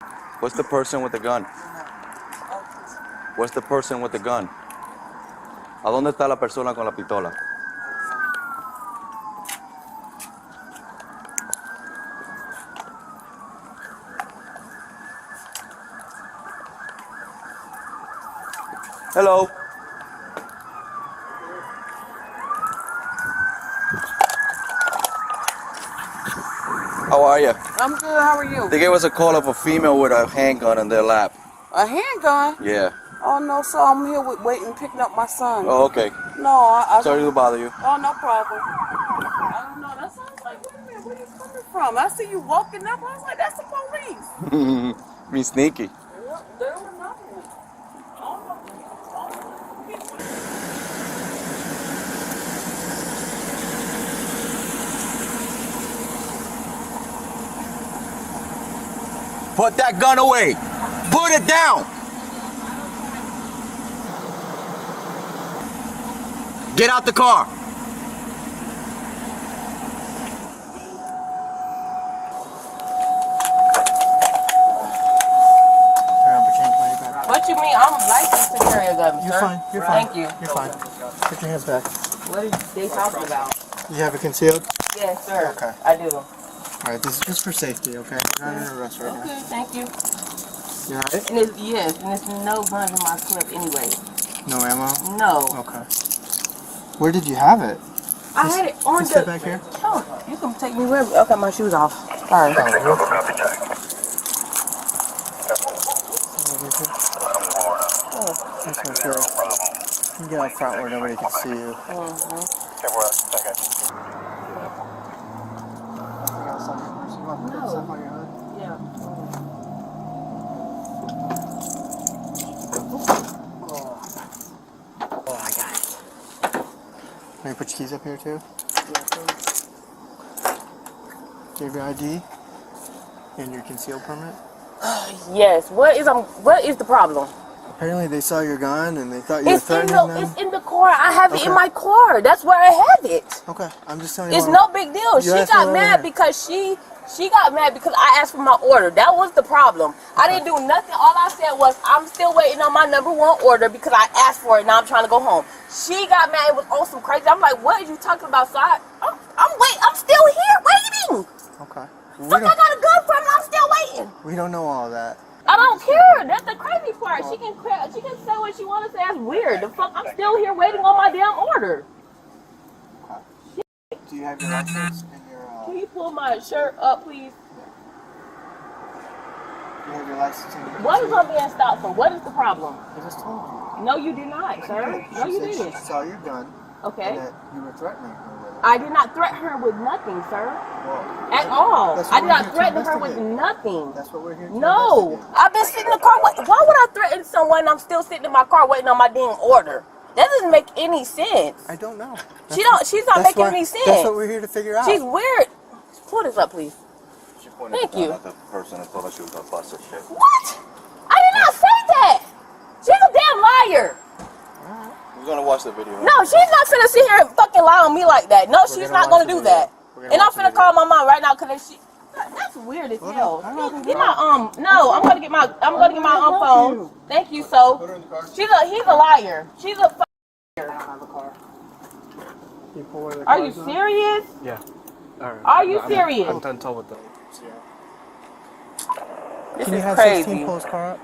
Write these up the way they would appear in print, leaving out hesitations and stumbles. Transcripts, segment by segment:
What's the person with the gun? What's the person with the gun? ¿A dónde está la persona con la pistola? Hello. How are you? I'm good. How are you? They gave us a call of a female with a handgun in their lap. A handgun? Yeah. Oh no, so I'm here waiting, picking up my son. Oh, okay. No, I Sorry to bother you. Oh, no problem. I don't know. That sounds like, wait a minute, where you coming from? I see you walking up. I was like, that's the police. Me sneaky. There was nothing. I don't know. Put that gun away. Put it down. Get out the car. What you mean? I'm licensed to carry a gun, sir. You're fine. You're fine. Thank you. You're fine. Put your hands back. What are they talking about? You have it concealed? Yes, sir. Okay. I do. Alright, this is just for safety, okay? You're not under arrest right now. Okay, thank you. You alright? And it's, yes, and it's no guns in my clip anyway. No ammo? No. Okay. Where did you have it? I had it on the... Sit back here. Oh, you can take me wherever. Okay, my shoes off. Sorry. Just make sure. You get out front where nobody can see you. Yeah. Oh, I got it. Let me put your keys up here too. Do you have your ID and your concealed permit? Yes. What is the problem? Apparently they saw your gun and they thought you were threatening them. It's in the car. I have it in my car. That's where I have it. Okay, I'm just telling you. It's no big deal. She got mad because she got mad because I asked for my order. That was the problem. I didn't do nothing. All I said was I'm still waiting on my #1 order because I asked for it. Now I'm trying to go home. She got mad. It was on some crazy. I'm like, what are you talking about? So I'm still here waiting. Okay. Fuck, I got a gun from her. I'm still waiting. We don't know all that. I don't care. That's the crazy part. She can say what she wants to say. That's weird. The fuck, I'm still here waiting on my damn order. Do you have your license and your? Can you pull my shirt up, please? Do you have your license and your? What is I'm being stopped for? What is the problem? I just told you. No, you did not, sir. No, you She didn't. saw your gun. Okay. And that you were threatening her with it. I did not threaten her with nothing, sir. Well, At all. that's what I did we're not here to threaten her with investigate. nothing. That's what we're here to No. investigate. I've been sitting in the car. Why would I threaten someone and I'm still sitting in my car waiting on my damn order? That doesn't make any sense. I don't know. She's not making any sense. That's what we're here to figure out. She's weird. Pull this up, please. Thank you. At the person and told us she was gonna bust her shit. What? I did not say that. She's a damn liar. We're gonna watch the video. No, she's not finna sit here and fucking lie on me like that. No, she's not gonna do that. And I'm finna call my mom right now because that's weird as hell. Get my no, I'm gonna get my phone. Thank you, so. He's a liar. She's a liar. Are you serious? Yeah. Are you serious? I'm done told with them. This Can you is have crazy. 16 pull his car up?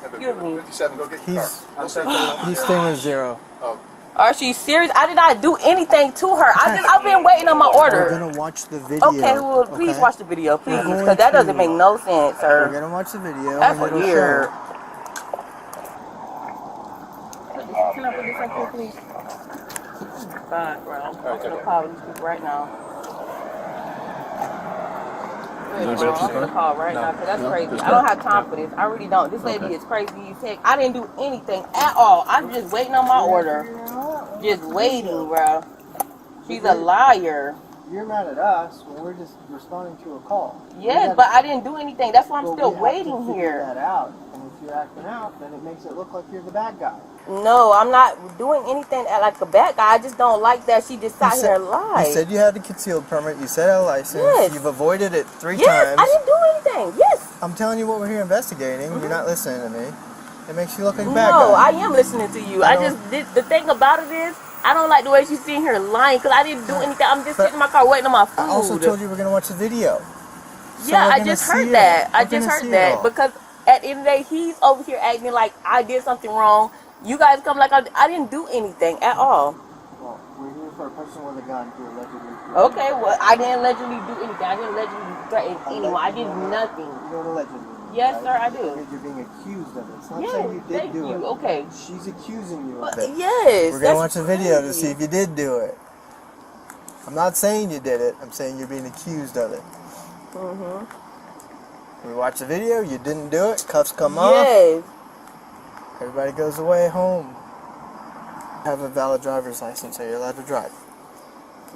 Excuse me. 57, go get your car. He's staying with 0. Are she serious? I did not do anything to her. I've been waiting on my We're order. gonna watch the video. Okay, well, please watch the video, please, because that doesn't make no sense, We're sir. gonna watch the video. That's and it'll weird. show. Can I put this up here, please? God, bro. I'm gonna call these people right now. I'm gonna call right now, because that's crazy. I don't have time for this. I really don't. This lady is crazy as heck. I didn't do anything at all. I'm just waiting on my order. Just waiting, bro. She's a liar. You're mad at us when we're just responding to a call. Yes, but I didn't do anything. That's why I'm still We have to waiting figure here. that out. And if you're acting out, then it makes it look like you're the bad guy. No, I'm not doing anything like a bad guy. I just don't like that she just sat here and lied. You said you had a concealed permit. You said a license. Yes. You've avoided it 3 Yes, times. I didn't do anything. Yes. I'm telling you what we're here investigating. You're not listening to me. It makes you look like a bad guy. No, I am listening to you. The thing about it is, I don't like the way she's sitting here lying because I didn't do anything. I'm just sitting in my car waiting on my food. I also told you we're going to watch the video. Yeah, I just heard that. I just heard that because at the end of the day, he's over here acting like I did something wrong. You guys come like I didn't do anything at all. Well, we're here for a person with a gun to allegedly. Okay, well, I didn't allegedly do anything. I didn't allegedly threaten anyone. I did nothing. You don't allegedly. Yes, right? sir, I do. Because you're being accused of it. It's not Yes, saying you did thank do you. it. Okay. She's accusing you But of it. yes, We're going to that's watch a video to crazy. see if you did do it. I'm not saying you did it. I'm saying you're being accused of it. We watch the video. You didn't do it. Cuffs come off. Yes. Everybody goes away home. Have a valid driver's license, so you're allowed to drive.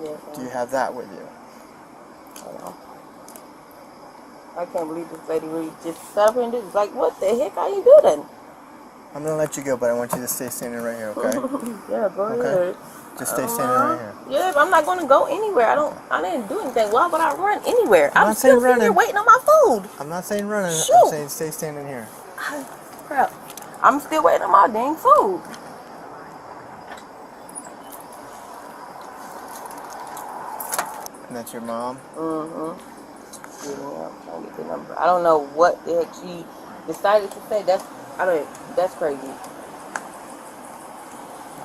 Yes. Do you have that with you? Hold on. I can't believe this lady really just sat here and did. Like, what the heck are you doing? I'm gonna let you go, but I want you to stay standing right here, okay? Yeah, go Okay. ahead. Just stay standing right here. Yeah, but I'm not going to go anywhere. I didn't do anything. Why would I run anywhere? I'm I'm not still saying sitting here running. waiting on my food. I'm not saying running. Shoot. I'm saying stay standing here. Crap. I'm still waiting on my dang food. And that's your mom? Yeah, I'm trying to get the number. I don't know what the heck she decided to say. That's crazy.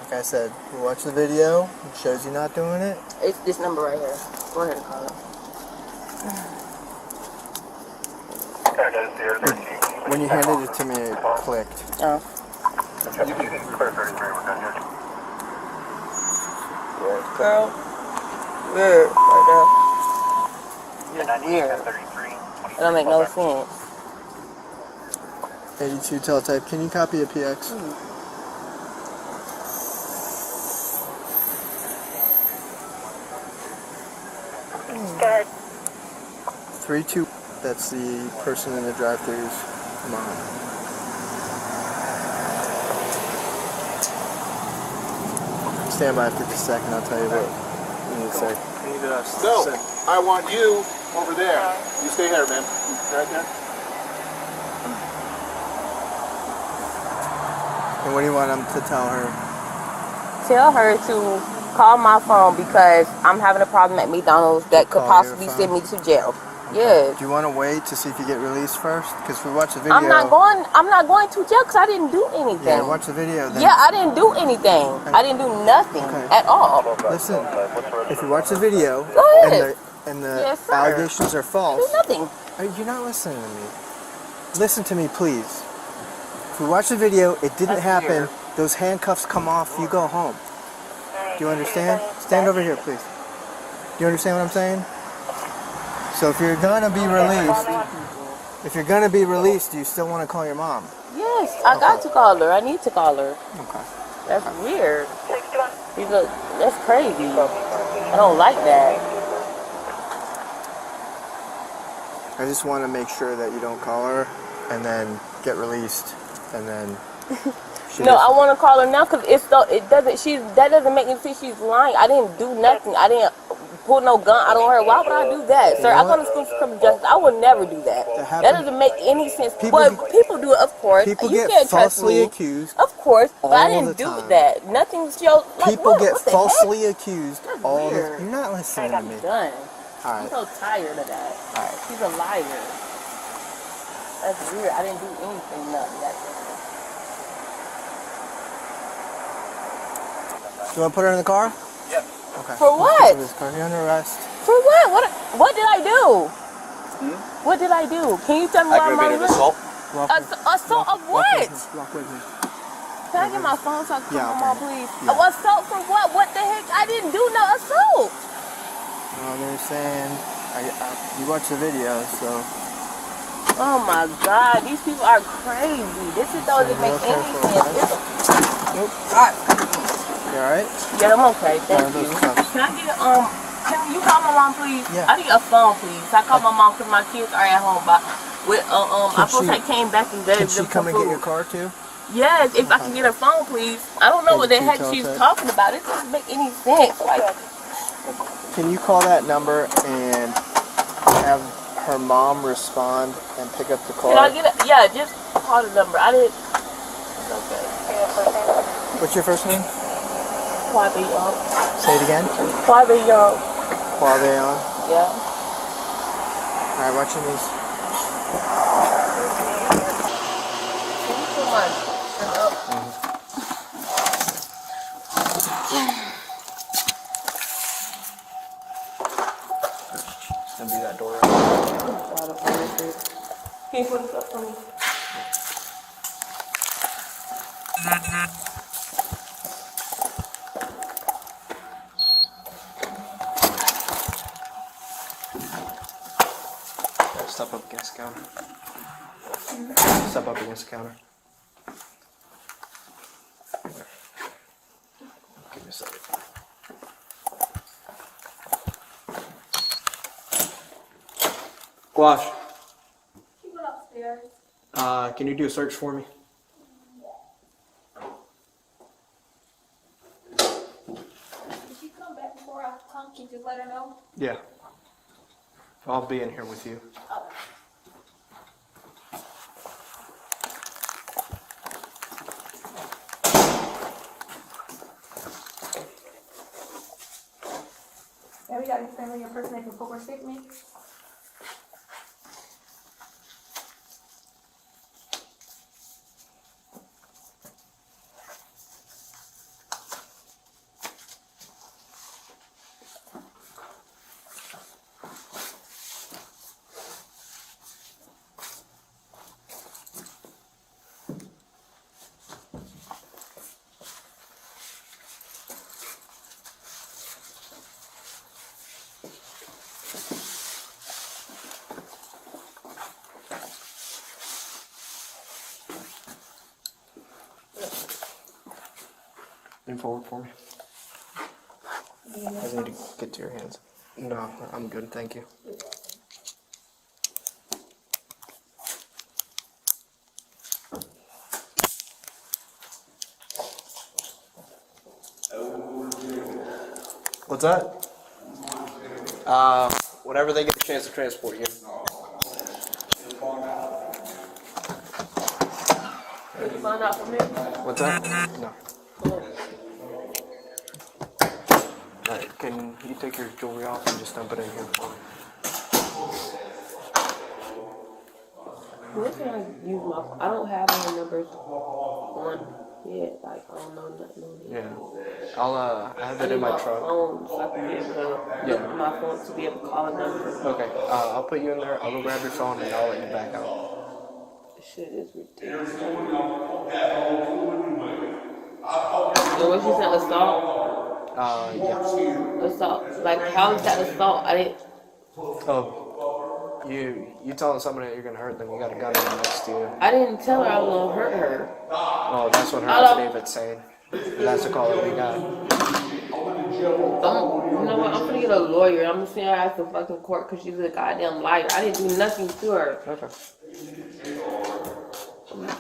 Like I said, we watch the video. It shows you not doing it. It's this number right here. Go ahead and call it. When you handed it to me, it clicked. Oh. Weird, girl. Weird, right there. You're weird. That don't make no sense. 82 teletype. Can you copy a PX? 3-2. That's the person in the drive-thru's mom. Stand by for just a second. I'll tell you what you need to say. So, I want you over there. You stay there, man. Right there. And what do you want him to tell her? Tell her to call my phone because I'm having a problem at McDonald's that could Call your possibly phone? send me to jail. Yes. Do you want to wait to see if you get released first? Because if we watch the video... I'm not going to jail because I didn't do anything. Yeah, watch the video then. Yeah, I didn't do anything. I didn't do nothing at all. Listen, if you watch the video Go ahead. and the Yes, sir. allegations are false... Do nothing. You're not listening to me. Listen to me, please. If we watch the video, it didn't That's happen. weird. Those handcuffs come off, you go home. Do you understand? Stand over here, please. Do you understand what I'm saying? So if you're gonna be released, do you still want to call your mom? Yes, I got to call her. I need to call her. Okay. That's weird. That's crazy. I don't like that. I just want to make sure that you don't call her and then get released and then... No, I want to call her now because that doesn't make me think she's lying. I didn't do nothing. I didn't pull no gun out on her. Why would I do that, sir? I'm going to school for criminal justice. I would never do that. That doesn't make any sense. But people do it, of course. People you get can't trust falsely me. accused. Of course, but I all didn't the do time. that. Nothing showed. Like, People get what the falsely accused That's all the weird. time. You're not listening to me. I'm done. All I'm right. so tired of that. Alright. She's a liar. That's weird. I didn't do anything. Nothing. You want to put her in the car? Yeah. Okay. For what? This car. You're under arrest. For what? What did I do? What did I do? Can you tell me why I'm Aggravated on assault. assault of what? Walk with me. Can I get my phone so I can Yeah, call my mom, okay. please? Yeah. Assault for what? What the heck? I didn't do no assault. They're saying, you watch the video, so... Oh my God, these people are crazy. This doesn't make real any careful, sense. Nope. Alright. You alright? Yeah, I'm okay. Thank Are those you. cuffs? Can I get can you call my mom, please? Yeah. I need a phone, please. I call my mom because my kids are at home. But with I supposed I came back and gave Can she them come some and get food. your car too? Yes, if I can get her phone, please. I don't know what the heck she's talking about. It doesn't make any sense. Like, Can you call that number and have her mom respond and pick up the call? can I get it? Yeah, just call the number. I didn't. It's okay. What's your first name? Quavion. Say it again. Quavion. Quavion. Yeah. Alright, watching these. Thank you so much. It's gonna be that door. Can you put this up for me? Step up against the counter. Step up against the counter. Give me a second. Gouache. She went upstairs. Can you do a search for me? If she come back before I come, can you just let her know? Yeah. I'll be in here with you. Yeah, we got your family impersonate for poker stick me. Lean forward for me. I just need to get to your hands. No, I'm good, thank you. What's that? Whenever they get a chance to transport you. Can you find out for me? What's that? No. Alright, can you take your jewelry off and just dump it in here for me? Where can I use my? I don't have any numbers on yet. Like I don't know nothing on it. Yeah. I'll I have it in my truck. Phone, so I can be able to look at my phone to be able to call a number. Okay. I'll put you in there. I'll go grab your phone and I'll let you back out. This shit is ridiculous. So what you said, assault? Yeah. Assault. Like how is that assault? I didn't. Oh. You telling somebody that you're gonna hurt them, you got a gun next to you. I didn't tell her I was gonna hurt her. Oh, that's what her affidavit's saying. That's the call that we got. You know what? I'm gonna get a lawyer. I'm gonna send her ass to fucking court because she's a goddamn liar. I didn't do nothing to her. Okay.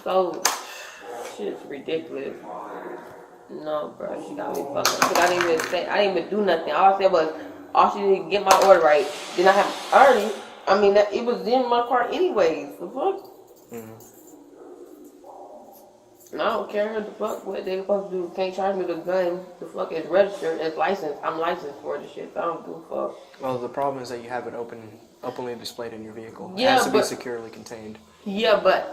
So, shit's ridiculous. No, bro, she got me fucked up. Cause I didn't even do nothing. All I said was, all she did get my order right. Then I mean, it was in my car anyways. The fuck? Mm-hmm. And I don't care the fuck what they supposed to do. Can't charge me with a gun. The fuck is registered. It's licensed. I'm licensed for this shit. I don't give a fuck. Well, the problem is that you have it openly displayed in your vehicle. Yeah, it has to be securely contained. Yeah, but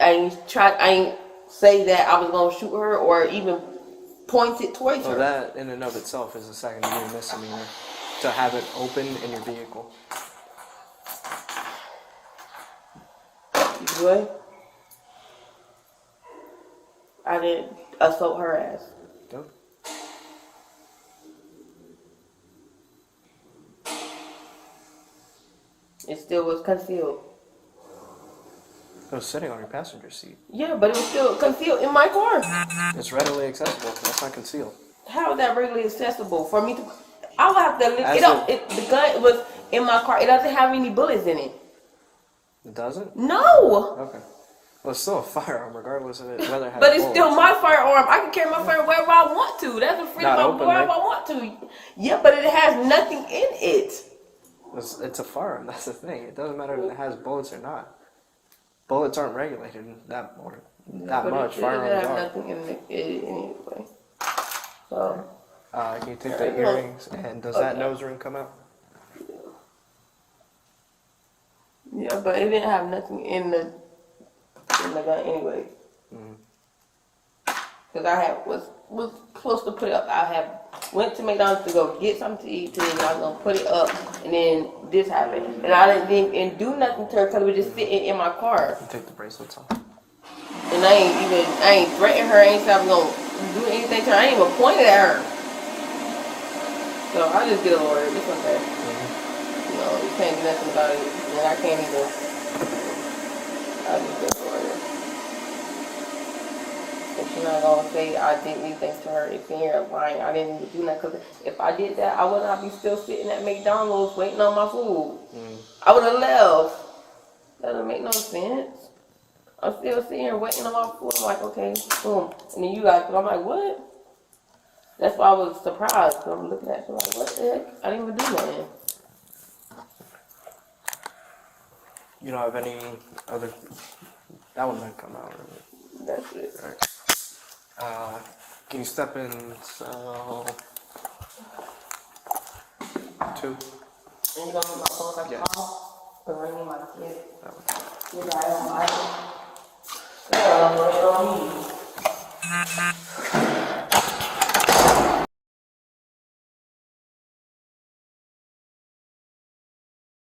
I ain't say that I was gonna shoot her or even point it towards her. Well, that in and of itself is a second-degree misdemeanor to have it open in your vehicle. You good? I didn't assault her ass. No. It still was concealed. It was sitting on your passenger seat. Yeah, but it was still concealed in my car. It's readily accessible. That's not concealed. How is that readily accessible for me to? I would have to lift it up. The gun was in my car. It doesn't have any bullets in it. It doesn't? No. Okay. Well, it's still a firearm, regardless of it, whether it has But it's bullets. still my firearm. I can carry my firearm wherever I want to. That's a freedom Not of openly. wherever I want to. Yeah, but it has nothing in it. It's a firearm. That's the thing. It doesn't matter if it has bullets or not. Bullets aren't regulated that But much. it Firearms have are. nothing in it anyway. So Can you take the earrings and does that nose ring come out? yeah, but it didn't have nothing in the gun anyway. Cause I was supposed to put it up. I went to McDonald's to go get something to eat today. And I was gonna put it up, and then this happened, and I didn't do nothing to her because it was just sitting in my car. You take the bracelets off. And I ain't threatened her. I ain't said I was gonna do anything to her. I ain't even pointed at her. So I just get a lawyer. It's okay. You know, you can't do nothing about it, and I can't either. I just get a lawyer. If she's not gonna say I did these things to her, if in here lying, I didn't even do that. Cause if I did that, I would not be still sitting at McDonald's waiting on my food. I would have left. That doesn't make no sense. I'm still sitting here waiting on my food. I'm like, okay, boom. And then you guys, I'm like, what? That's why I was surprised. So I'm looking at you like, what the heck? I didn't even do nothing. You don't have any other. That one didn't come out. Really. That's it. Alright. Can you step in cell 2? And you gonna put my phone like Yes. call? Or ring my kid. That one. You got it on my